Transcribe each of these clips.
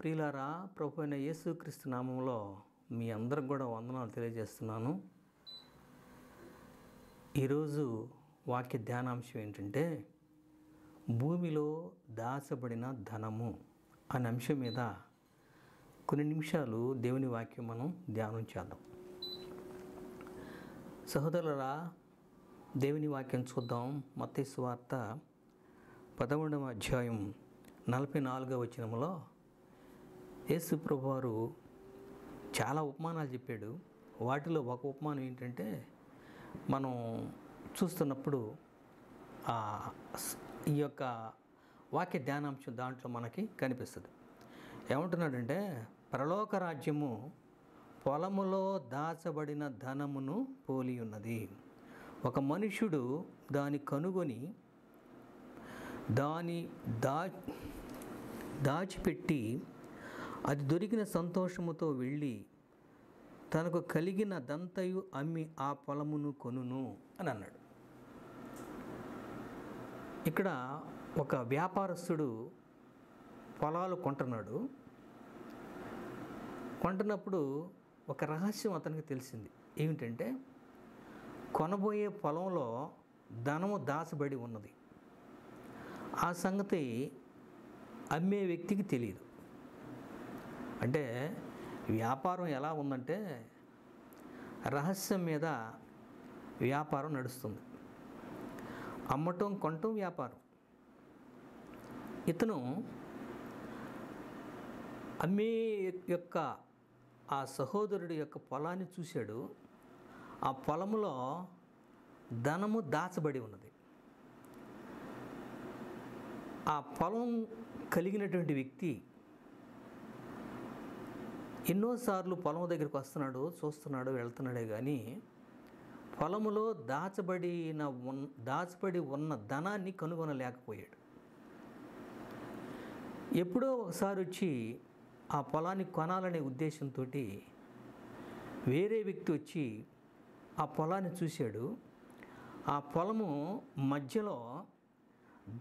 ప్రియులారా, ప్రభు అయిన యేసుక్రీస్తు నామంలో మీ అందరికి కూడా వందనాలు తెలియజేస్తున్నాను. ఈరోజు వాక్య ధ్యానాంశం ఏంటంటే భూమిలో దాచబడిన ధనము అనే అంశం మీద కొన్ని నిమిషాలు దేవుని వాక్యం మనం ధ్యానం చేద్దాం. సహోదరులారా, దేవుని వాక్యం చూద్దాం. మత్తయి సువార్త 11వ అధ్యాయం 44వ వచనంలో యేసు ప్రభువారు చాలా ఉపమానాలు చెప్పాడు. వాటిలో ఒక ఉపమానం ఏంటంటే మనం చూస్తున్నప్పుడు ఈ యొక్క వాక్య ధ్యానాంశం దాంట్లో మనకి కనిపిస్తుంది. ఏమంటున్నాడంటే, పరలోక రాజ్యము పొలములో దాచబడిన ధనమును పోలి ఉన్నది. ఒక మనుష్యుడు దాన్ని కనుగొని దాని దాచిపెట్టి అది దొరికిన సంతోషముతో వెళ్ళి తనకు కలిగిన దంతయు అమ్మి ఆ పొలమును కొనును అని అన్నాడు. ఇక్కడ ఒక వ్యాపారస్తుడు పొలాలు కొంటున్నాడు. కొంటున్నప్పుడు ఒక రహస్యం అతనికి తెలిసింది. ఏమిటంటే, కొనబోయే పొలంలో ధనము దాచబడి ఉన్నది. ఆ సంగతి అమ్మే వ్యక్తికి తెలియదు. అంటే వ్యాపారం ఎలా ఉందంటే రహస్యం మీద వ్యాపారం నడుస్తుంది. అమ్మటం కొనటం వ్యాపారం. ఇతను అమ్మే యొక్క ఆ సహోదరుడి యొక్క పొలాన్ని చూశాడు. ఆ పొలంలో ధనము దాచబడి ఉన్నది. ఆ పొలం కలిగినటువంటి వ్యక్తి ఎన్నోసార్లు పొలం దగ్గరికి వస్తున్నాడు, చూస్తున్నాడు, వెళ్తున్నాడే కానీ పొలములో దాచబడి ఉన్న ధనాన్ని కనుగొనలేకపోయాడు. ఎప్పుడో ఒకసారి వచ్చి ఆ పొలాన్ని కొనాలనే ఉద్దేశంతో వేరే వ్యక్తి వచ్చి ఆ పొలాన్ని చూశాడు. ఆ పొలము మధ్యలో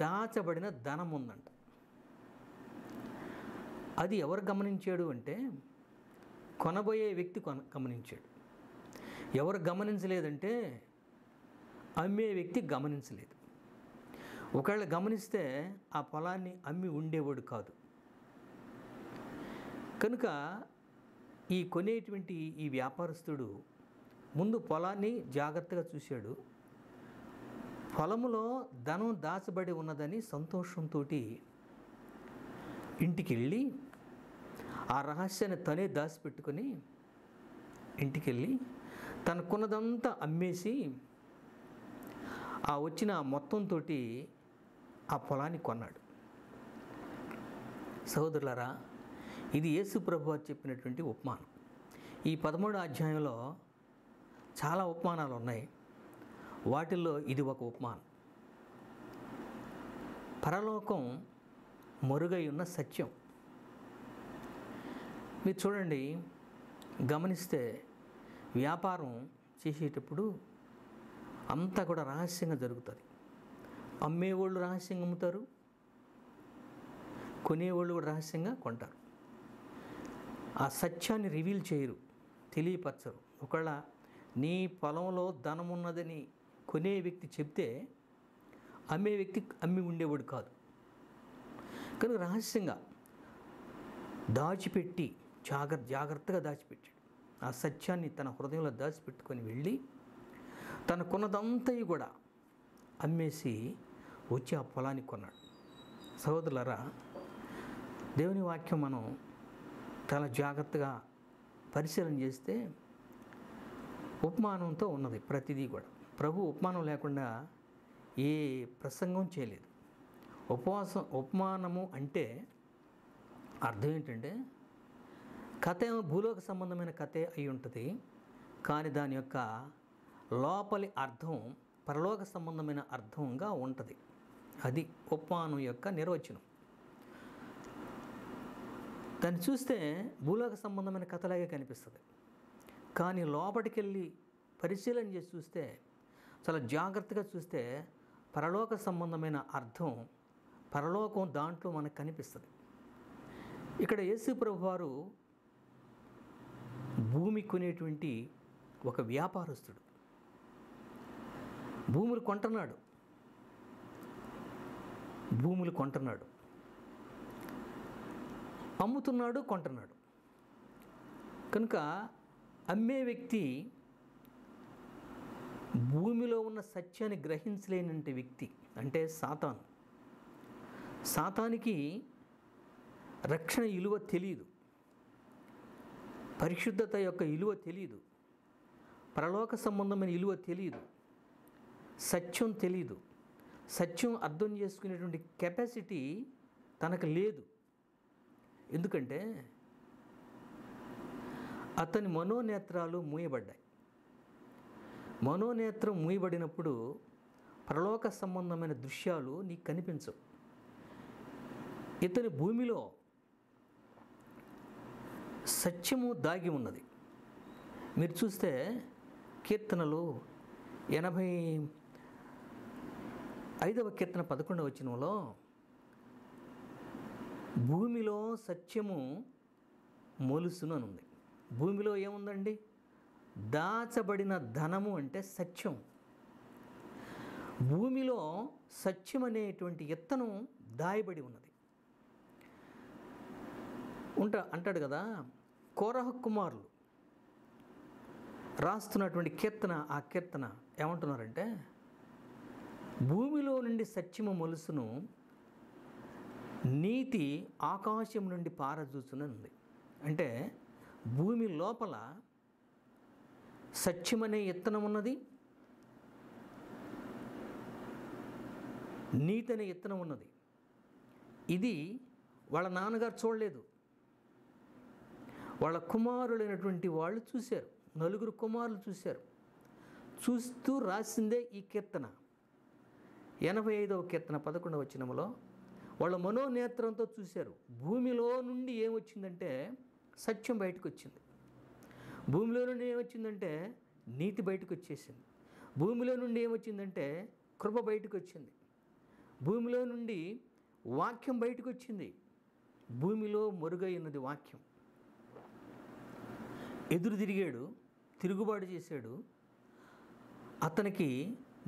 దాచబడిన ధనం ఉందంట. అది ఎవరు గమనించాడు అంటే కొనబోయే వ్యక్తి గమనించాడు. ఎవరు గమనించలేదంటే అమ్మే వ్యక్తి గమనించలేదు. ఒకవేళ గమనిస్తే ఆ పొలాన్ని అమ్మి ఉండేవాడు కాదు. కనుక ఈ కొనేటువంటి ఈ వ్యాపారస్తుడు ముందు పొలాన్ని జాగ్రత్తగా చూశాడు. పొలములో ధనం దాచబడి ఉన్నదని సంతోషంతో ఇంటికి వెళ్ళి ఆ రహస్యాన్ని తనే దాచిపెట్టుకొని ఇంటికి వెళ్ళి తనకున్నదంతా అమ్మేసి ఆ వచ్చిన మొత్తంతో ఆ పొలాన్ని కొన్నాడు. సహోదరులారా, ఇది యేసు ప్రభువు చెప్పినటువంటి ఉపమానం. ఈ 13వ అధ్యాయంలో చాలా ఉపమానాలు ఉన్నాయి. వాటిల్లో ఇది ఒక ఉపమానం. పరలోకం మరుగై ఉన్న సత్యం. మీరు చూడండి, గమనిస్తే వ్యాపారం చేసేటప్పుడు అంతా కూడా రహస్యంగా జరుగుతుంది. అమ్మేవాళ్ళు రహస్యంగా అమ్ముతారు, కొనేవాళ్ళు కూడా రహస్యంగా కొంటారు. ఆ సత్యాన్ని రివీల్ చేయరు, తెలియపరచరు. ఒకవేళ నీ పొలంలో ధనం ఉన్నదని కొనే వ్యక్తి చెప్తే అమ్మే వ్యక్తి అమ్మి ఉండేవాడు కాదు. కనుక రహస్యంగా దాచిపెట్టి జాగ్రత్తగా దాచిపెట్టాడు. ఆ సత్యాన్ని తన హృదయంలో దాచిపెట్టుకొని వెళ్ళి తనకున్నదంతయు కూడా అమ్మేసి వచ్చి ఆ పొలాన్ని కొన్నాడు. సహోదరులారా, దేవుని వాక్యం మనం చాలా జాగ్రత్తగా పరిశీలన చేస్తే ఉపమానంతో ఉన్నది ప్రతిదీ కూడా. ప్రభు ఉపమానం లేకుండా ఏ ప్రసంగం చేయలేదు. ఉపమానము అంటే అర్థం ఏంటంటే కథ భూలోక సంబంధమైన కథే అయి ఉంటుంది, కానీ దాని యొక్క లోపలి అర్థం పరలోక సంబంధమైన అర్థంగా ఉంటుంది. అది ఉపమానం యొక్క నిర్వచనం. దాన్ని చూస్తే భూలోక సంబంధమైన కథలాగే కనిపిస్తుంది, కానీ లోపలికి వెళ్ళి పరిశీలన చేసి చూస్తే, చాలా జాగ్రత్తగా చూస్తే పరలోక సంబంధమైన అర్థం, పరలోకం దాంట్లో మనకు కనిపిస్తుంది. ఇక్కడ యేసు ప్రభు వారు భూమి కొనేటువంటి ఒక వ్యాపారస్తుడు. భూములు కొంటున్నాడు, అమ్ముతున్నాడు, కొంటున్నాడు. కనుక అమ్మే వ్యక్తి భూమిలో ఉన్న సత్యాన్ని గ్రహించలేనంటి వ్యక్తి, అంటే సాతాను. సాతానికి రక్షణ విలువ తెలియదు, పరిశుద్ధత యొక్క విలువ తెలియదు, పరలోక సంబంధమైన విలువ తెలియదు, సత్యం తెలియదు. సత్యం అర్థం చేసుకునేటువంటి కెపాసిటీ తనకు లేదు. ఎందుకంటే అతని మనోనేత్రాలు మూయబడ్డాయి. మనోనేత్రం మూయబడినప్పుడు పరలోక సంబంధమైన దృశ్యాలు నీకు కనిపించవు. ఇతని భూమిలో సత్యము దాగి ఉన్నది. మీరు చూస్తే కీర్తనలు 85వ కీర్తన 11వ వచనంలో భూమిలో సత్యము మొలుసును అని ఉంది. భూమిలో ఏముందండి? దాచబడిన ధనము అంటే సత్యం. భూమిలో సత్యం అనేటువంటి విత్తనం దాయబడి ఉన్నది. అంటాడు కదా, కోరహ కుమారులు రాస్తున్నటువంటి కీర్తన, ఆ కీర్తన ఏమంటున్నారంటే, భూమిలో నుండి సత్యము మొలుసును, నీతి ఆకాశం నుండి పారజూచునని ఉంది. అంటే భూమి లోపల సత్యమనే విత్తనం ఉన్నది, నీతి అనే విత్తనం ఉన్నది. ఇది వాళ్ళ నాన్నగారు చూడలేదు, వాళ్ళ కుమారులైనటువంటి వాళ్ళు చూశారు. 4 కుమారులు చూశారు. చూస్తూ రాసిందే ఈ కీర్తన. 85వ కీర్తన 11వ వచనంలో వాళ్ళ మనోనేత్రంతో చూశారు. భూమిలో నుండి ఏమొచ్చిందంటే సత్యం బయటకు వచ్చింది. భూమిలో నుండి ఏమొచ్చిందంటే నీతి బయటకు వచ్చేసింది. భూమిలో నుండి ఏమొచ్చిందంటే కృప బయటకు వచ్చింది. భూమిలో నుండి వాక్యం బయటకు వచ్చింది. భూమిలో మరుగైనది వాక్యం. ఎదురు తిరిగాడు, తిరుగుబాటు చేశాడు. అతనికి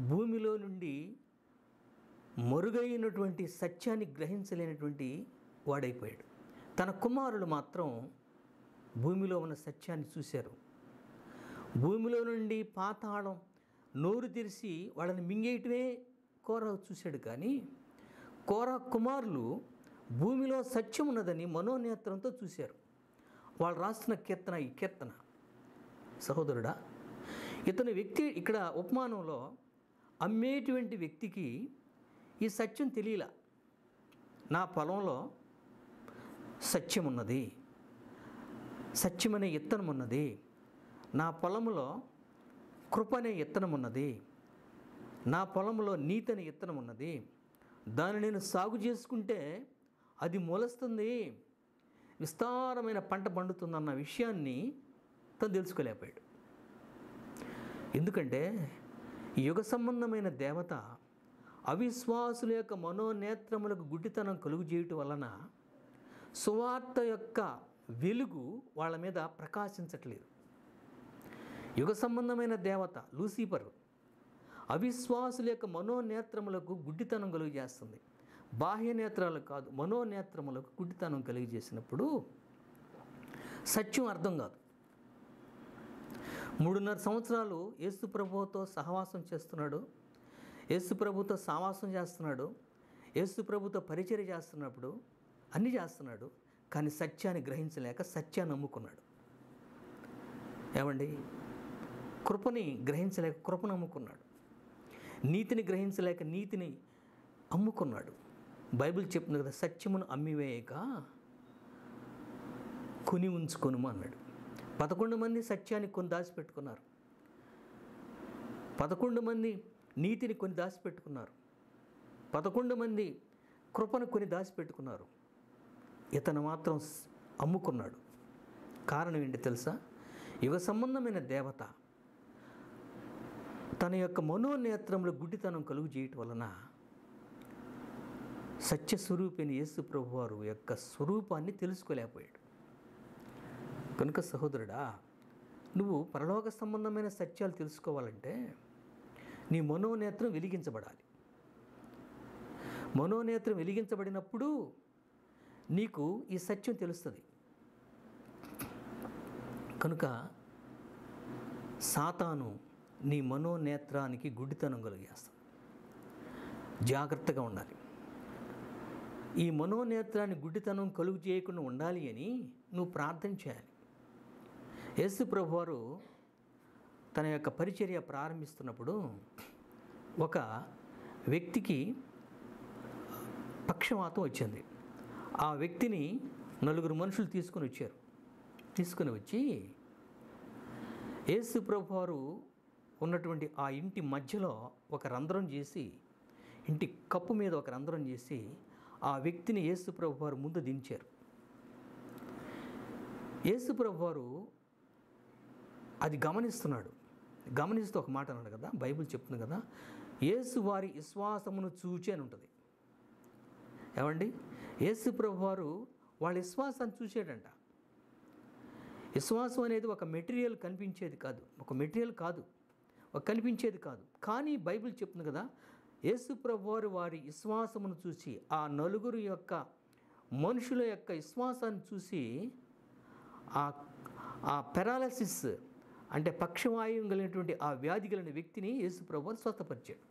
భూమిలో నుండి మరుగైనటువంటి సత్యాన్ని గ్రహించలేనటువంటి వాడైపోయాడు. తన కుమారులు మాత్రం భూమిలో ఉన్న సత్యాన్ని చూశారు. భూమిలో నుండి పాతాళం నోరు తెరిచి వాళ్ళని మింగేయటమే కోరహు చూశాడు. కానీ కోరహు కుమారులు భూమిలో సత్యం ఉన్నదని మనోనేత్రంతో చూశారు. వాళ్ళు రాస్తున్న కీర్తన ఈ కీర్తన. సహోదరుడా, ఇతని వ్యక్తి ఇక్కడ ఉపమానంలో అమ్మేటువంటి వ్యక్తికి ఈ సత్యం తెలియలా. నా పొలంలో సత్యం ఉన్నది, సత్యమనే విత్తనం ఉన్నది, నా పొలంలో కృప అనే విత్తనం ఉన్నది, నా పొలంలో నీతి అనే విత్తనం ఉన్నది, దాన్ని నేను సాగు చేసుకుంటే అది మొలుస్తుంది, విస్తారమైన పంట పండుతుందన్న విషయాన్ని తను తెలుసుకోలేకపోయాడు. ఎందుకంటే యుగ సంబంధమైన దేవత అవిశ్వాసుల యొక్క మనోనేత్రములకు గుడ్డితనం కలుగు చేయటం వలన సువార్త యొక్క వెలుగు వాళ్ళ మీద ప్రకాశించట్లేదు. యుగ సంబంధమైన దేవత లూసిఫర్ అవిశ్వాసుల యొక్క మనోనేత్రములకు గుడ్డితనం కలుగు చేస్తుంది. బాహ్య నేత్రాలకు కాదు, మనోనేత్రములకు గుడ్డితనం కలిగి చేసినప్పుడు సత్యం అర్థం కాదు. 3.5 సంవత్సరాలు యేసు ప్రభువుతో సహవాసం చేస్తున్నాడు, యేసు ప్రభుతో సావాసం చేస్తున్నాడు, యేసు ప్రభుతో పరిచర్య చేస్తున్నప్పుడు అన్నీ చేస్తున్నాడు. కానీ సత్యాన్ని గ్రహించలేక సత్యాన్ని అమ్ముకున్నాడు. ఏమండి, కృపని గ్రహించలేక కృపను అమ్ముకున్నాడు, నీతిని గ్రహించలేక నీతిని అమ్ముకున్నాడు. బైబిల్ చెప్తుంది కదా, సత్యమును అమ్మివేయక కొని ఉంచుకొనుము అన్నాడు. 11 మంది సత్యాన్ని కొని దాచిపెట్టుకున్నారు, 11 మంది నీతిని కొని దాచిపెట్టుకున్నారు, 11 మంది కృపను కొని దాచిపెట్టుకున్నారు. ఇతను మాత్రం అమ్ముకున్నాడు. కారణం ఏంటి తెలుసా? యుగ సంబంధమైన దేవత తన యొక్క మనోనేత్రంలో గుడ్డితనం కలుగు చేయటం వలన సత్యస్వరూపైన యేసు ప్రభువారు యొక్క స్వరూపాన్ని తెలుసుకోలేకపోయాడు. కనుక సహోదరుడా, నువ్వు పరలోక సంబంధమైన సత్యాలు తెలుసుకోవాలంటే నీ మనోనేత్రం వెలిగించబడాలి. మనోనేత్రం వెలిగించబడినప్పుడు నీకు ఈ సత్యం తెలుస్తుంది. కనుక సాతాను నీ మనోనేత్రానికి గుడ్డితనం కలిగేస్తాడు. జాగ్రత్తగా ఉండాలి. ఈ మనోనేత్రాన్ని గుడ్డితనం కలుగు చేయకుండా ఉండాలి అని నువ్వు ప్రార్థన చేయాలి. యేసు ప్రభువారు తన యొక్క పరిచర్య ప్రారంభిస్తున్నప్పుడు ఒక వ్యక్తికి పక్షవాతం వచ్చింది. ఆ వ్యక్తిని 4 మనుషులు తీసుకొని వచ్చి యేసు ప్రభువారు ఉన్నటువంటి ఆ ఇంటి మధ్యలో ఒక రంధ్రం చేసి, ఇంటి కప్పు మీద ఒక రంధ్రం చేసి ఆ వ్యక్తిని యేసు ప్రభువారు ముందు దించారు. యేసు ప్రభువారు అది గమనిస్తూ ఒక మాట అన్నాడు కదా, బైబిల్ చెప్తుంది కదా, యేసు వారి విశ్వాసమును చూచి అని ఉంటుంది. ఏమండి, యేసు ప్రభువారు వాళ్ళ విశ్వాసాన్ని చూసాడంట. విశ్వాసం అనేది ఒక మెటీరియల్ కనిపించేది కాదు, కనిపించేది కాదు. కానీ బైబిల్ చెప్తుంది కదా, యేసు ప్రభువారు వారి విశ్వాసమును చూసి, ఆ 4 యొక్క మనుషుల యొక్క విశ్వాసాన్ని చూసి ఆ పెరాలసిస్ అంటే పక్షవాయువు కలిగినటువంటి ఆ వ్యాధి కలిగిన వ్యక్తిని యేసు ప్రభువారు స్వస్థపరిచాడు.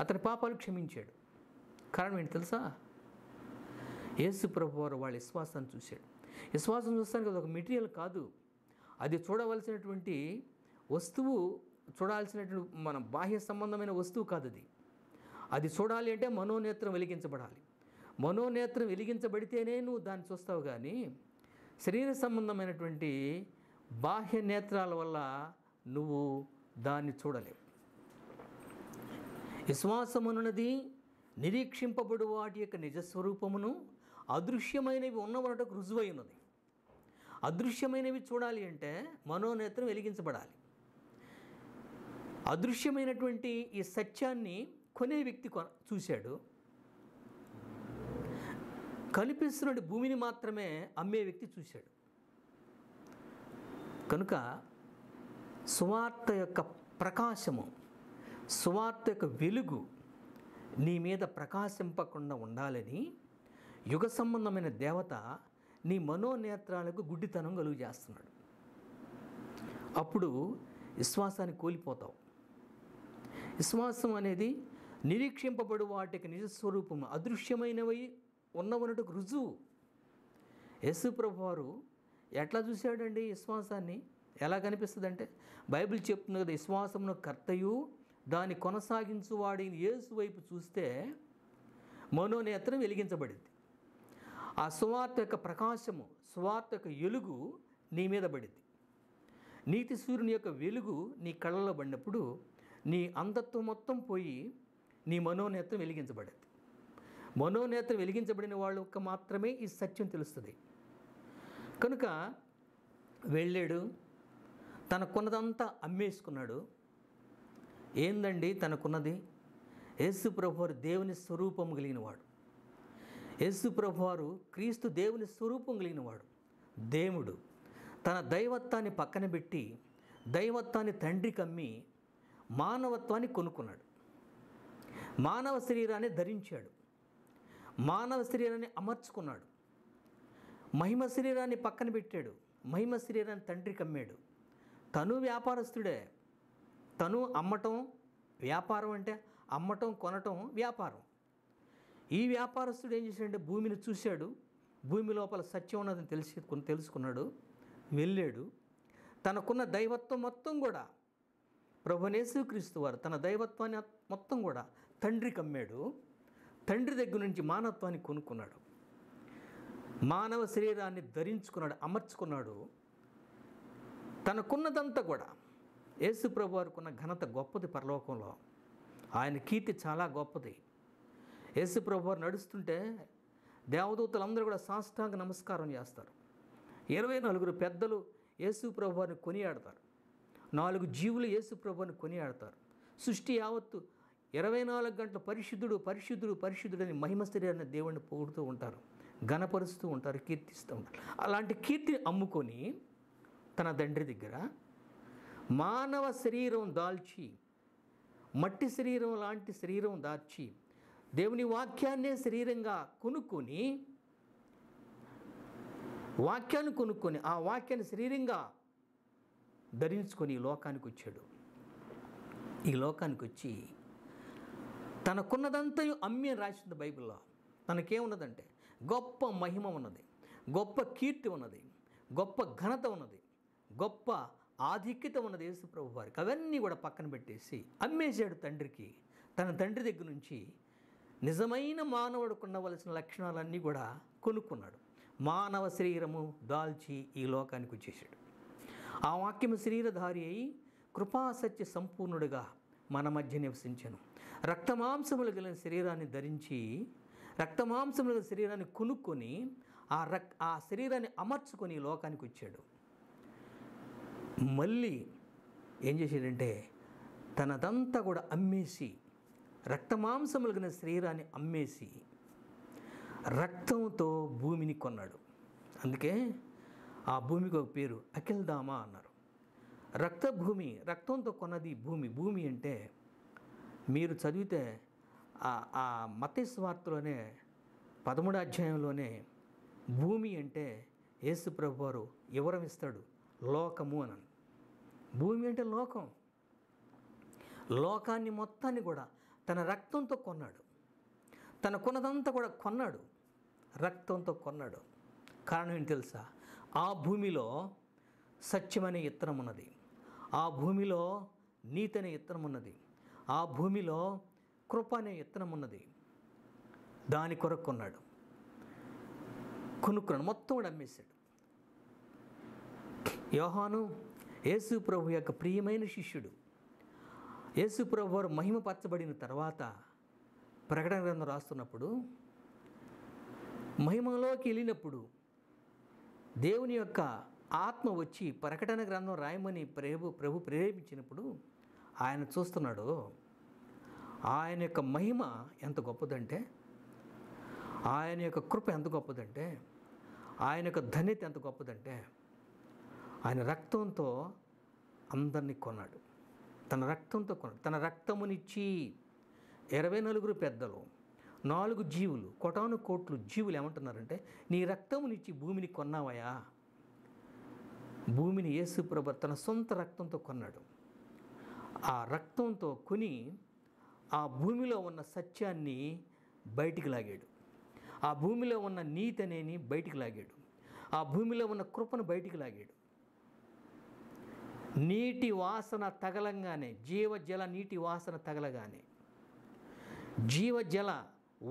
అతని పాపాలు క్షమించాడు. కారణం ఏంటి తెలుసా? యేసు ప్రభువారు వాళ్ళ విశ్వాసాన్ని చూశాడు. విశ్వాసం చూస్తానికి అది ఒక మెటీరియల్ కాదు, అది చూడవలసినటువంటి వస్తువు, చూడాల్సినటువంటి మన బాహ్య సంబంధమైన వస్తువు కాదు. అది చూడాలి అంటే మనోనేత్రం వెలిగించబడాలి. మనోనేత్రం వెలిగించబడితేనే నువ్వు దాన్ని చూస్తావు. కానీ శరీర సంబంధమైనటువంటి బాహ్య నేత్రాల వల్ల నువ్వు దాన్ని చూడలేవు. విశ్వాసమున్నది నిరీక్షింపబడు వాటి యొక్క నిజస్వరూపమును అదృశ్యమైనవి ఉన్నవనటకు రుజువై ఉన్నది. అదృశ్యమైనవి చూడాలి అంటే మనోనేత్రం వెలిగించబడాలి. అదృశ్యమైనటువంటి ఈ సత్యాన్ని కొనే వ్యక్తి చూశాడు. కనిపిస్తున్న భూమిని మాత్రమే అమ్మే వ్యక్తి చూశాడు. కనుక సువార్త యొక్క ప్రకాశము, సువార్త యొక్క వెలుగు నీ మీద ప్రకాశింపకుండా ఉండాలని యుగ సంబంధమైన దేవత నీ మనోనేత్రాలకు గుడ్డితనం కలుగు చేస్తున్నాడు. అప్పుడు విశ్వాసాన్ని కోల్పోతావు. విశ్వాసం అనేది నిరీక్షింపబడు వాటికి నిజస్వరూపము, అదృశ్యమైనవి ఉన్నవనటుకు రుజువు. యేసు ప్రభువారు ఎట్లా చూశాడండి విశ్వాసాన్ని? ఎలా కనిపిస్తుంది అంటే, బైబిల్ చెప్తుంది కదా, విశ్వాసమును కర్తయు దాన్ని కొనసాగించువాడిని యేసు వైపు చూస్తే మనోనేత్రం వెలిగించబడింది. ఆ సువార్త యొక్క ప్రకాశము, సువార్త యొక్క వెలుగు నీ మీద పడింది. నీతి సూర్యుని యొక్క వెలుగు నీ కళ్ళలో పడినప్పుడు నీ అంధత్వం మొత్తం పోయి నీ మనోనేత్రం వెలిగించబడింది. మనోనేత్రం వెలిగించబడిన వాళ్ళకు మాత్రమే ఈ సత్యం తెలుస్తుంది. కనుక వెళ్ళాడు, తనకున్నదంతా అమ్మేసుకున్నాడు. ఏందండి తనకున్నది? యేసు ప్రభువారు దేవుని స్వరూపం కలిగినవాడు. యేసు ప్రభువారు క్రీస్తు దేవుని స్వరూపం కలిగినవాడు. దేవుడు తన దైవత్వాన్ని పక్కన పెట్టి దైవత్వాన్ని తండ్రికి అమ్మి మానవత్వాన్ని కొనుక్కున్నాడు. మానవ శరీరాన్ని ధరించాడు. మానవ శరీరాన్ని అమర్చుకున్నాడు. మహిమ శరీరాన్ని పక్కన పెట్టాడు. మహిమ శరీరాన్ని తండ్రికి అమ్మాడు. తను వ్యాపారస్తుడే. తను అమ్మటం వ్యాపారం, అంటే అమ్మటం కొనటం వ్యాపారం. ఈ వ్యాపారస్తుడు ఏం చేశాడంటే భూమిని చూశాడు. భూమి లోపల సత్యం ఉన్నదని తెలుసుకున్నాడు. వెళ్ళాడు. తనకున్న దైవత్వం మొత్తం కూడా ప్రభువైన యేసుక్రీస్తు వారు తన దైవత్వాన్ని మొత్తం కూడా తండ్రికి అమ్మాడు. తండ్రి దగ్గర నుంచి మానవత్వాన్ని కొనుక్కున్నాడు. మానవ శరీరాన్ని ధరించుకున్నాడు, అమర్చుకున్నాడు. తనకున్నదంతా కూడా యేసు ప్రభు వారికున్న ఘనత గొప్పది పరలోకంలో. ఆయన కీర్తి చాలా గొప్పది. యేసు ప్రభు వారు నడుస్తుంటే దేవదూతలందరూ కూడా సాష్టాంగ నమస్కారం చేస్తారు. 24 పెద్దలు యేసు ప్రభు వారిని కొనియాడతారు. 4 జీవులు యేసు ప్రభువుని కొనియాడతారు. సృష్టి యావత్తు 24 గంటలు పరిశుద్ధుడు పరిశుద్ధుడు పరిశుద్ధుడని మహిమ శరీరాన్ని దేవుణ్ణి పొగుడుతూ ఉంటారు, ఘనపరుస్తూ ఉంటారు, కీర్తిస్తూ ఉంటారు. అలాంటి కీర్తిని అమ్ముకొని తన తండ్రి దగ్గర మానవ శరీరం దాల్చి, మట్టి శరీరం లాంటి శరీరం దాల్చి, దేవుని వాక్యాన్నే శరీరంగా కొనుక్కొని ఆ వాక్యాన్ని శరీరంగా ధరించుకొని ఈ లోకానికి వచ్చాడు. ఈ లోకానికి వచ్చి తనకున్నదంతయు అమ్మి రాసింది బైబిల్లో. తనకేమున్నదంటే గొప్ప మహిమ ఉన్నది, గొప్ప కీర్తి ఉన్నది, గొప్ప ఘనత ఉన్నది, గొప్ప ఆధిక్యత ఉన్నది యేసు ప్రభు వారికి. అవన్నీ కూడా పక్కన పెట్టేసి అమ్మేశాడు తండ్రికి. తన తండ్రి దగ్గర నుంచి నిజమైన మానవుడికి ఉండవలసిన లక్షణాలన్నీ కూడా కొనుక్కున్నాడు. మానవ శరీరము దాల్చి ఈ లోకానికి వచ్చేసాడు. ఆ వాక్యము శరీరధారి అయి కృపాసత్య సంపూర్ణుడిగా మన మధ్య నివసించను. రక్తమాంసములు కలిగిన శరీరాన్ని ధరించి, రక్తమాంసములు కలిగిన శరీరాన్ని కొనుక్కొని ఆ శరీరాన్ని అమర్చుకొని ఈ లోకానికి వచ్చాడు. మళ్ళీ ఏం చేశాడంటే తనదంతా కూడా అమ్మేసి, రక్తమాంసములు కలిగిన శరీరాన్ని అమ్మేసి రక్తంతో భూమిని కొన్నాడు. అందుకే ఆ భూమికి ఒక పేరు అఖిల్దామా అన్నారు. రక్తభూమి, రక్తంతో కొన్నది భూమి. భూమి అంటే మీరు చదివితే ఆ మత్తయి సువార్తలోనే 13వ అధ్యాయంలోనే భూమి అంటే యేసు ప్రభు వారు వివరం ఇస్తాడు, లోకము అని. భూమి అంటే లోకం. లోకాన్ని మొత్తాన్ని కూడా తన రక్తంతో కొన్నాడు. తనకున్నదంతా కూడా కొన్నాడు, రక్తంతో కొన్నాడు. కారణం ఏంటి తెలుసా? ఆ భూమిలో సత్యమనే ఇత్తనం ఉన్నది, ఆ భూమిలో నీతి అనే ఇత్తనం ఉన్నది, ఆ భూమిలో కృప అనే ఇత్తనం ఉన్నది. దాని కొరకు కొన్నాడు, కొనుక్కున్నాడు, మొత్తం కూడా అమ్మేశాడు. యోహాను యేసు ప్రభు యొక్క ప్రియమైన శిష్యుడు. యేసు ప్రభు వారు మహిమపరచబడిన తర్వాత ప్రకటన గ్రంథం రాస్తున్నప్పుడు, మహిమలోకి వెళ్ళినప్పుడు దేవుని యొక్క ఆత్మ వచ్చి ప్రకటన గ్రంథం రాయమని ప్రభు ప్రేరేపించినప్పుడు ఆయన చూస్తున్నాడు. ఆయన యొక్క మహిమ ఎంత గొప్పదంటే, ఆయన యొక్క కృప ఎంత గొప్పదంటే, ఆయన యొక్క ధన్యత ఎంత గొప్పదంటే, ఆయన రక్తంతో అందరినీ కొన్నాడు. తన రక్తంతో కొన్నాడు. తన రక్తమునిచ్చి 24 పెద్దలు, 4 జీవులు, కోటాను కోట్లు జీవులు ఏమంటున్నారంటే, నీ రక్తమునిచ్చి భూమిని కొన్నావయా. భూమిని యేసు ప్రభు తన సొంత రక్తంతో కొన్నాడు. ఆ రక్తంతో కొని ఆ భూమిలో ఉన్న సత్యాన్ని బయటికి లాగాడు. ఆ భూమిలో ఉన్న నీతి అనేని బయటికి లాగాడు. ఆ భూమిలో ఉన్న కృపను బయటికి లాగాడు. నీటి వాసన తగలంగానే, జీవజల నీటి వాసన తగలగానే, జీవజల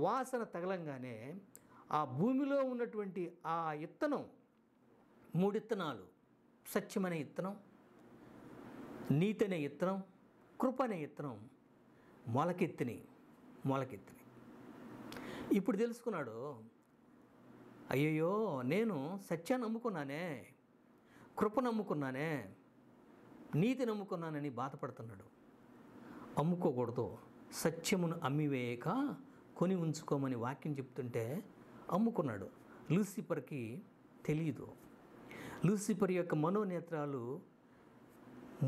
వాసన తగలంగానే ఆ భూమిలో ఉన్నటువంటి ఆ ఇత్తనం, 3 ఇత్తనాలు, సత్యమనే ఇత్తనం, నీతి అనే ఇత్తనం, కృప అనే ఇత్తనం మొలకెత్తిని. ఇప్పుడు తెలుసుకున్నాడు, అయ్యయ్యో నేను సత్యాన్ని నమ్ముకున్నానే, కృపను నమ్ముకున్నానే, నీతి నమ్ముకున్నానని బాధపడుతున్నాడు. అమ్ముకోకూడదు, సత్యమును అమ్మివేయక కొని ఉంచుకోమని వాక్యం చెప్తుంటే అమ్ముకున్నాడు. లూసిఫర్కి తెలియదు. లూసిఫర్ యొక్క మనోనేత్రాలు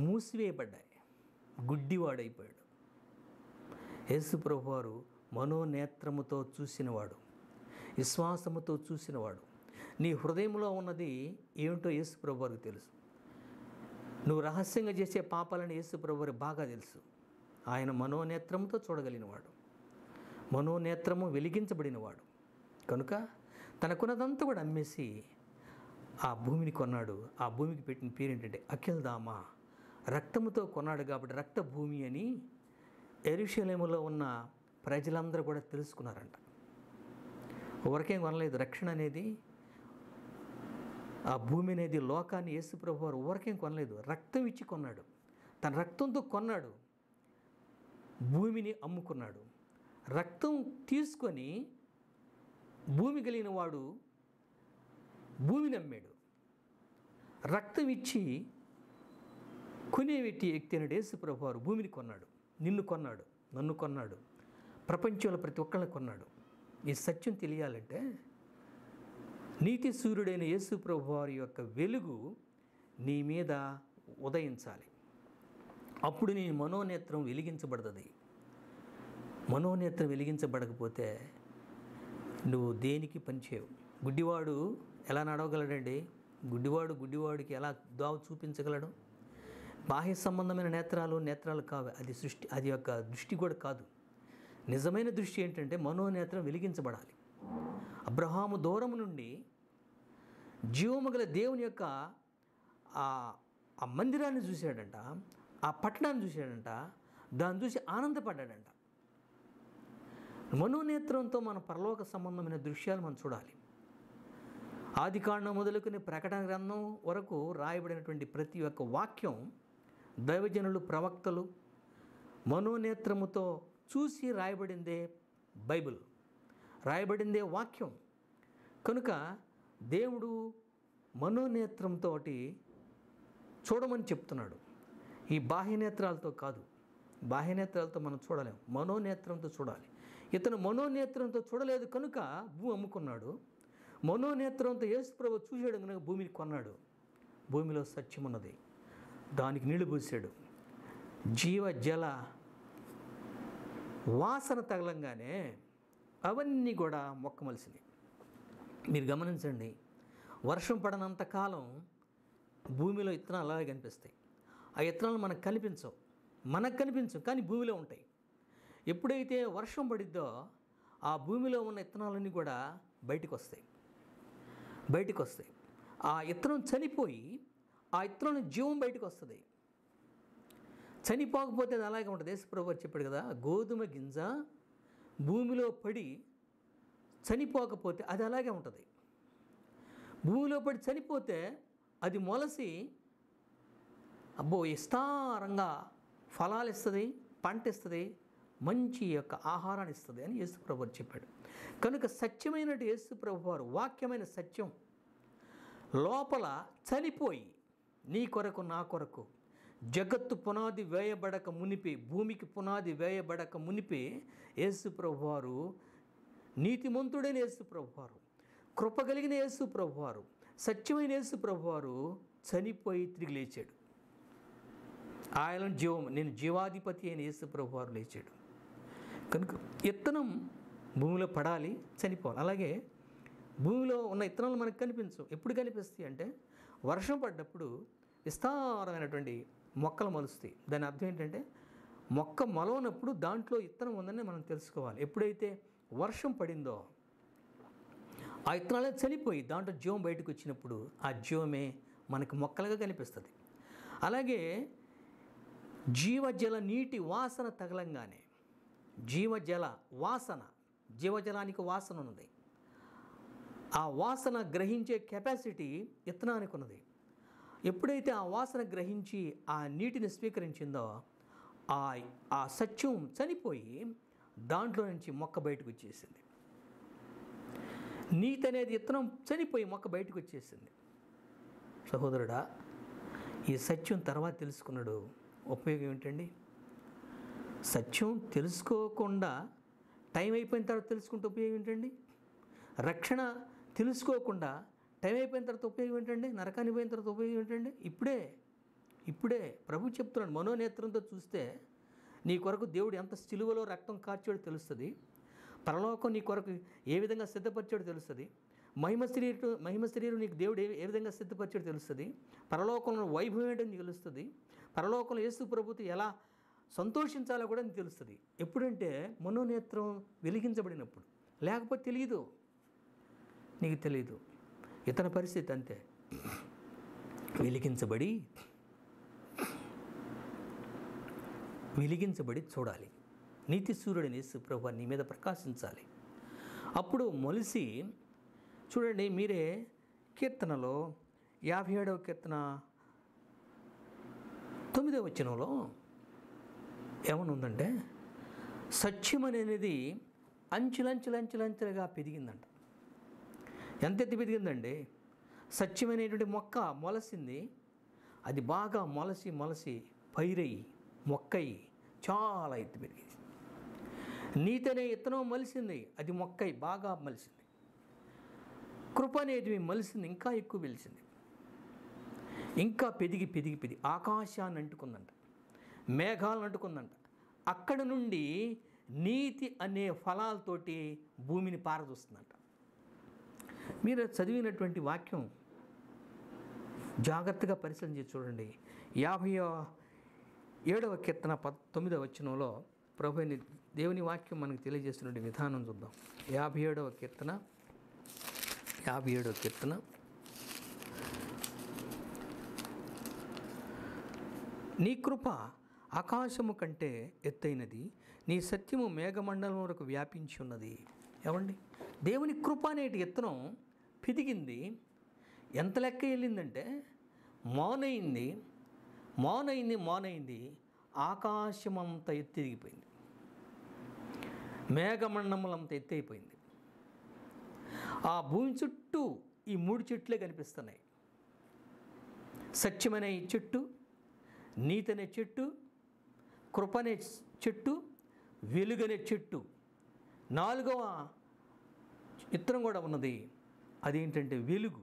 మూసివేయబడ్డాయి, గుడ్డివాడైపోయాడు. యేసు ప్రభువారు మనోనేత్రముతో చూసినవాడు, విశ్వాసముతో చూసినవాడు. నీ హృదయంలో ఉన్నది ఏమిటో యేసు ప్రభువారికి తెలుసు. నువ్వు రహస్యంగా చేసే పాపాలని యేసు ప్రభువారికి బాగా తెలుసు. ఆయన మనోనేత్రముతో చూడగలిగినవాడు, మనోనేత్రము వెలిగించబడినవాడు. కనుక తనకున్నదంతా కూడా అమ్మేసి ఆ భూమిని కొన్నాడు. ఆ భూమికి పెట్టిన పేరు ఏంటంటే అఖిల్దామా. రక్తముతో కొన్నాడు కాబట్టి రక్త భూమి అని యెరూషలేములో ఉన్న ప్రజలందరూ కూడా తెలుసుకున్నారంట. ఎవరికేం కొనలేదు రక్షణ అనేది, ఆ భూమి అనేది, లోకాన్ని యేసు ప్రభువు వారు ఎవరికేం కొనలేదు, రక్తం ఇచ్చి కొన్నాడు. తన రక్తంతో కొన్నాడు, భూమిని అమ్ముకున్నాడు. రక్తం తీసుకొని భూమి కలిగిన వాడు భూమిని అమ్మాడు. రక్తం ఇచ్చి కొనే వ్యక్తి అయినాడు యేసు ప్రభువు వారు. భూమిని కొన్నాడు, నిన్ను కొన్నాడు, నన్ను కొన్నాడు, ప్రపంచంలో ప్రతి ఒక్కరిని కొన్నాడు. ఈ సత్యం తెలియాలంటే నీతి సూర్యుడైన యేసు ప్రభు వారి యొక్క వెలుగు నీ మీద ఉదయించాలి. అప్పుడు నీ మనోనేత్రం వెలిగించబడుతుంది. మనోనేత్రం వెలిగించబడకపోతే నువ్వు దేనికి పనిచేయవు. గుడ్డివాడు ఎలా నడవగలడండి? గుడ్డివాడికి ఎలా దావ చూపించగలడు? బాహ్య సంబంధమైన నేత్రాలు కావు. అది యొక్క దృష్టి కూడా కాదు. నిజమైన దృష్టి ఏంటంటే మనోనేత్రం వెలిగించబడాలి. అబ్రహాము దూరం నుండి జీవము గల దేవుని యొక్క ఆ మందిరాన్ని చూశాడంట, ఆ పట్టణాన్ని చూశాడంట, దాన్ని చూసి ఆనందపడ్డాడంట. మనోనేత్రంతో మన పరలోక సంబంధమైన దృశ్యాలు మనం చూడాలి. ఆదికాండం మొదలుకుని ప్రకటన గ్రంథం వరకు రాయబడినటువంటి ప్రతి ఒక్క వాక్యం దైవజనులు, ప్రవక్తలు మనోనేత్రముతో చూసి రాయబడిందే బైబిల్, రాయబడిందే వాక్యం. కనుక దేవుడు మనోనేత్రంతో చూడమని చెప్తున్నాడు. ఈ బాహ్యనేత్రాలతో కాదు. బాహ్యనేత్రాలతో మనం చూడలేం, మనోనేత్రంతో చూడాలి. ఇతను మనోనేత్రంతో చూడలేదు కనుక భూమి అమ్ముకున్నాడు. మనోనేత్రంతో యేసు ప్రభువు చూశాడు కనుక భూమిని కొన్నాడు. భూమిలో సత్యం ఉన్నది, దానికి నీళ్లు పోసాడు. జీవ జల వాసన తగలంగానే అవన్నీ కూడా మొక్కమలిసినాయి. మీరు గమనించండి, వర్షం పడనంత కాలం భూమిలో ఇత్తనాలు అలాగే కనిపిస్తాయి. ఆ ఇత్తనాలు మనకు కనిపించవు కానీ భూమిలో ఉంటాయి. ఎప్పుడైతే వర్షం పడిద్దో ఆ భూమిలో ఉన్న ఇత్తనాలన్నీ కూడా బయటికి వస్తాయి. ఆ ఇత్తనం చనిపోయి ఆ ఇత్తనం జీవం బయటకు వస్తుంది. చనిపోకపోతే అది అలాగే ఉంటుంది. యేసుప్రభువు చెప్పాడు కదా, గోధుమ గింజ భూమిలో పడి చనిపోకపోతే అది అలాగే ఉంటుంది. భూమిలో పడి చనిపోతే అది మొలసి విస్తారంగా ఫలాలు ఇస్తుంది, పంట ఇస్తుంది, మంచి యొక్క ఆహారాన్ని ఇస్తుంది అని యేసుప్రభువు చెప్పాడు. కనుక సత్యమైనటు యేసుప్రభువు వారు వాక్యమైన సత్యం లోపల చనిపోయి నీ కొరకు నా కొరకు జగత్తు పునాది వేయబడక మునిపే, భూమికి పునాది వేయబడక మునిపే యేసుప్రభువు వారు, నీతిమంతుడైన యేసుప్రభువు వారు, కృప కలిగిన యేసుప్రభువు వారు, సత్యమైన యేసుప్రభువు వారు చనిపోయి తిరిగి లేచాడు. ఆయన నేను జీవాధిపతి అయిన యేసుప్రభువు వారు లేచాడు. కనుక ఇత్తనం భూమిలో పడాలి, చనిపోవాలి. అలాగే భూమిలో ఉన్న ఇత్తనాలు మనకు కనిపించవు. ఎప్పుడు కనిపిస్తాయి అంటే వర్షం పడ్డప్పుడు విస్తారమైనటువంటి మొక్కలు మొలుస్తాయి. దాని అర్థం ఏంటంటే మొక్క మొలవనప్పుడు దాంట్లో ఇత్తనం ఉందని మనం తెలుసుకోవాలి. ఎప్పుడైతే వర్షం పడిందో ఆ ఇత్తనాలే చనిపోయి దాంట్లో జీవం బయటకు వచ్చినప్పుడు ఆ జీవమే మనకు మొక్కలుగా కనిపిస్తుంది. అలాగే జీవజల నీటి వాసన తగలంగానే, జీవజలానికి వాసన ఉన్నది. ఆ వాసన గ్రహించే కెపాసిటీ ఇత్తనానికి ఉన్నది. ఎప్పుడైతే ఆ వాసన గ్రహించి ఆ నీటిని స్వీకరించిందో ఆ సత్యం చనిపోయి దాంట్లో నుంచి మొక్క బయటకు వచ్చేసింది. నీతి అనేది ఇత్తనం చనిపోయి మొక్క బయటకు వచ్చేసింది. సహోదరుడా, ఈ సత్యం తర్వాత తెలుసుకున్నాడు ఉపయోగం ఏంటండి? సత్యం తెలుసుకోకుండా టైం అయిపోయిన తర్వాత తెలుసుకుంటే ఉపయోగం ఏంటండి? రక్షణ తెలుసుకోకుండా టైం అయిపోయిన తర్వాత ఉపయోగం ఏంటండి? నరకానికి పోయిన తర్వాత ఉపయోగం ఏంటండి? ఇప్పుడే ప్రభు చెప్తున్నాడు, మనోనేత్రంతో చూస్తే నీ కొరకు దేవుడు ఎంత సిలువలో రక్తం కార్చాడో తెలుస్తుంది. పరలోకం నీ కొరకు ఏ విధంగా సిద్ధపరిచాడో తెలుస్తుంది. మహిమ శరీరం నీకు దేవుడు ఏ విధంగా సిద్ధపరిచాడో తెలుస్తుంది. పరలోకంలో వైభవం ఏంటో నీకు తెలుస్తుంది. పరలోకంలో యేసు ప్రభుతో ఎలా సంతోషించాలో కూడా నీకు తెలుస్తుంది. ఎప్పుడంటే మనోనేత్రం వెలిగించబడినప్పుడు. లేకపోతే నీకు తెలియదు. ఇతని పరిస్థితి అంతే. వెలిగించబడి చూడాలి. నీతి సూర్యుడిని యేసు ప్రభువు నీ మీద ప్రకాశించాలి. అప్పుడు మొలిసి చూడండి, మీరే కీర్తనలో 57వ కీర్తన 9వ వచనంలో ఏమనుందంటే, సత్యం అనేది అంచులంచులుగా పెరిగిందంట. ఎంత ఎత్తి పెరిగిందండి? సత్యం అనేటువంటి మొక్క మొలసింది. అది బాగా మొలసి పైరయ్యి మొక్కయి చాలా ఎత్తి పెరిగింది. నీతి అనే విత్తనం మలిసింది, అది మొక్కై బాగా మలిసింది. కృప అనేది మలిసింది, ఇంకా ఎక్కువ వెలిసింది, ఇంకా పెరిగి ఆకాశాన్ని అంటుకుందంట, మేఘాలను అంటుకుందంట. అక్కడ నుండి నీతి అనే ఫలాలతోటి భూమిని పారదూస్తుందంట. మీరు చదివినటువంటి వాక్యం జాగ్రత్తగా పరిశీలన చేసి చూడండి. 57వ కీర్తన 19వ వచనంలో ప్రభుని దేవుని వాక్యం మనకు తెలియజేస్తున్న విధానం చూద్దాం. 57వ కీర్తన నీ కృప ఆకాశము కంటే ఎత్తైనది, నీ సత్యము మేఘమండలం వరకు వ్యాపించి ఉన్నది. ఏమండి, దేవుని కృప అనేటి విత్తనం పిదిగింది. ఎంత లెక్క వెళ్ళిందంటే మౌనైంది, ఆకాశం అంత ఎత్తిరిగిపోయింది, మేఘమండలం అంత ఎత్తైపోయింది. ఆ భూమి చుట్టూ ఈ 3 చెట్లే కనిపిస్తున్నాయి. సత్యమనే ఈ చెట్టు, నీతనే చెట్టు, కృపనే చెట్టు, వెలుగనే చెట్టు. 4వ విత్తనం కూడా ఉన్నది. అదేంటంటే వెలుగు.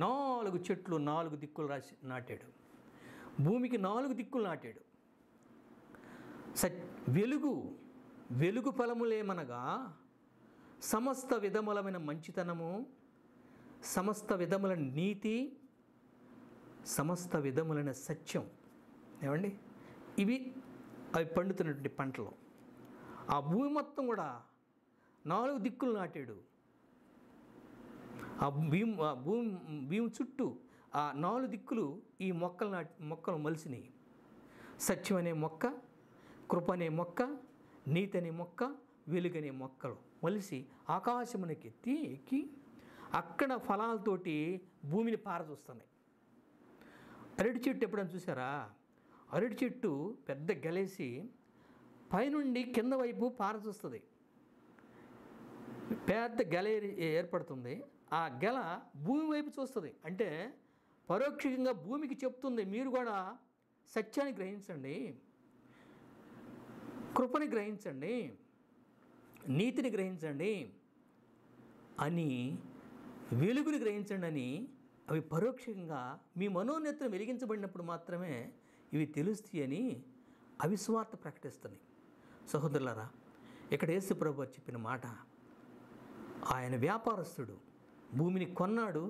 4 చెట్లు 4 దిక్కులు రాసి నాటాడు. భూమికి 4 దిక్కులు నాటాడు. వెలుగు ఫలములేమనగా సమస్త విధములమైన మంచితనము, సమస్త విధముల నీతి, సమస్త విధములైన సత్యం. ఏమండి, అవి పండుతున్నటువంటి పంటలు. ఆ భూమి మొత్తం కూడా 4 దిక్కులు నాటాడు. ఆ భూమి చుట్టూ ఆ 4 దిక్కులు ఈ మొక్కలు మలిసినాయి. సత్యం అనే మొక్క, కృప అనే మొక్క, నీతి అనే మొక్క, వెలుగనే మొక్కలు మలిసి ఆకాశమునకి ఎక్కి అక్కడ ఫలాలతోటి భూమిని పారదూస్తున్నాయి. అరటి చెట్టు ఎప్పుడైనా చూసారా? అరటి చెట్టు పెద్ద గెలేసి పైనుండి కింద వైపు పారదూస్తుంది. పెద్ద గెల ఏర్పడుతుంది. ఆ గెల భూమి వైపు చూస్తుంది. అంటే పరోక్షంగా భూమికి చెప్తుంది, మీరు కూడా సత్యాన్ని గ్రహించండి, కృపని గ్రహించండి, నీతిని గ్రహించండి అని, వెలుగుని గ్రహించండి అని. అవి పరోక్షంగా మీ మనోనేత్రం వెలిగించబడినప్పుడు మాత్రమే ఇవి తెలుస్తాయని అవిస్వార్థ ప్రకటిస్తున్నాయి. సహోదరులారా, ఇక్కడ యేసు ప్రభువు చెప్పిన మాట, ఆయన వ్యాపారస్తుడు భూమిని కొన్నాడు.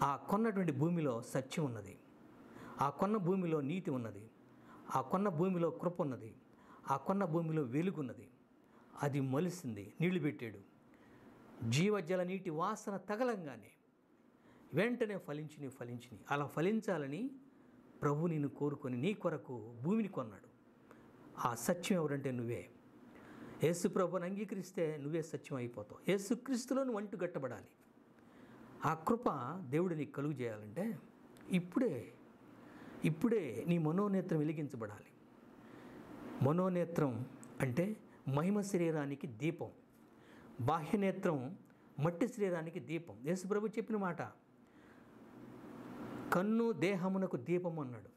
ఆ కొన్నటువంటి భూమిలో సత్యం ఉన్నది, ఆ కొన్న భూమిలో నీతి ఉన్నది, ఆ కొన్న భూమిలో కృప ఉన్నది, ఆ కొన్న భూమిలో వెలుగున్నది. అది మొలిసింది, నీళ్లు పెట్టాడు. జీవజల నీటి వాసన తగలంగానే వెంటనే ఫలించిని. అలా ఫలించాలని ప్రభు నిన్ను కోరుకొని నీ కొరకు భూమిని కొన్నాడు. ఆ సత్యం ఎవరంటే నువ్వే. యేసు ప్రభుని అంగీకరిస్తే నువ్వే సత్యం అయిపోతావు. యేసుక్రీస్తులో నువ్వు అంటు గట్టబడాలి. ఆ కృప దేవుడు నీకు కలుగు చేయాలంటే ఇప్పుడే నీ మనోనేత్రం వెలిగించబడాలి. మనోనేత్రం అంటే మహిమ శరీరానికి దీపం, బాహ్యనేత్రం మట్టి శరీరానికి దీపం. యేసు ప్రభు చెప్పిన మాట, కన్ను దేహమునకు దీపం అన్నాడు.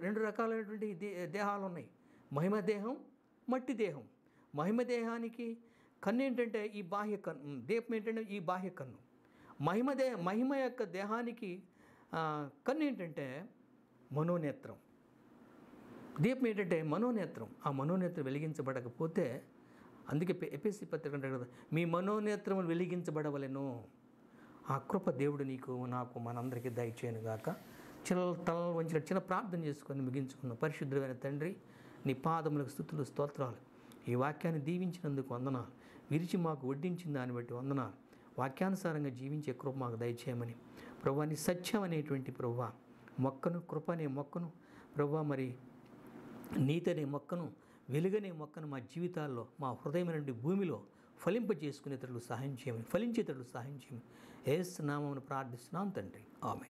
రెండు రకాలైనటువంటి దేహాలు ఉన్నాయి. మహిమ దేహం, మట్టి దేహం. మహిమ దేహానికి కన్ను ఏంటంటే ఈ బాహ్య కన్ను, దీపం ఏంటంటే ఈ బాహ్య కన్ను. మహిమ యొక్క దేహానికి కన్ను ఏంటంటే మనోనేత్రం, దీపం ఏంటంటే మనోనేత్రం. ఆ మనోనేత్రం వెలిగించబడకపోతే, అందుకే ఎఫెసీ పత్రిక అంటారు కదా, మీ మనోనేత్రం వెలిగించబడవలెను. ఆ కృప దేవుడు నీకు, నాకు, మనందరికీ దయచేయనుగాక. తలలు వంచిన చిన్న ప్రార్థన చేసుకొని ముగించుకున్నాం. పరిశుద్ధమైన తండ్రి, నీ పాదములకు స్తుతులు, స్తోత్రాలు. ఈ వాక్యాన్ని దీవించినందుకు వందనాలు. విరిచి మాకు వడ్డించిన దాన్ని బట్టి వందనాలు. వాక్యానుసారంగా జీవించే కృప మాకు దయచేయమని ప్రభువా, నీ సత్యం అనేటువంటి ప్రభువా మొక్కను, కృప అనే మొక్కను ప్రభువా, మరి నీతి అనే మొక్కను, వెలుగనే మొక్కను మా జీవితాల్లో, మా హృదయమైన భూమిలో ఫలింపజేసుకునేటట్లు సహాయం చేయమని, ఫలించేటట్లు సహాయం చేయమని యేసు నామమున ప్రార్థిస్తున్నాం తండ్రి. ఆమేన్.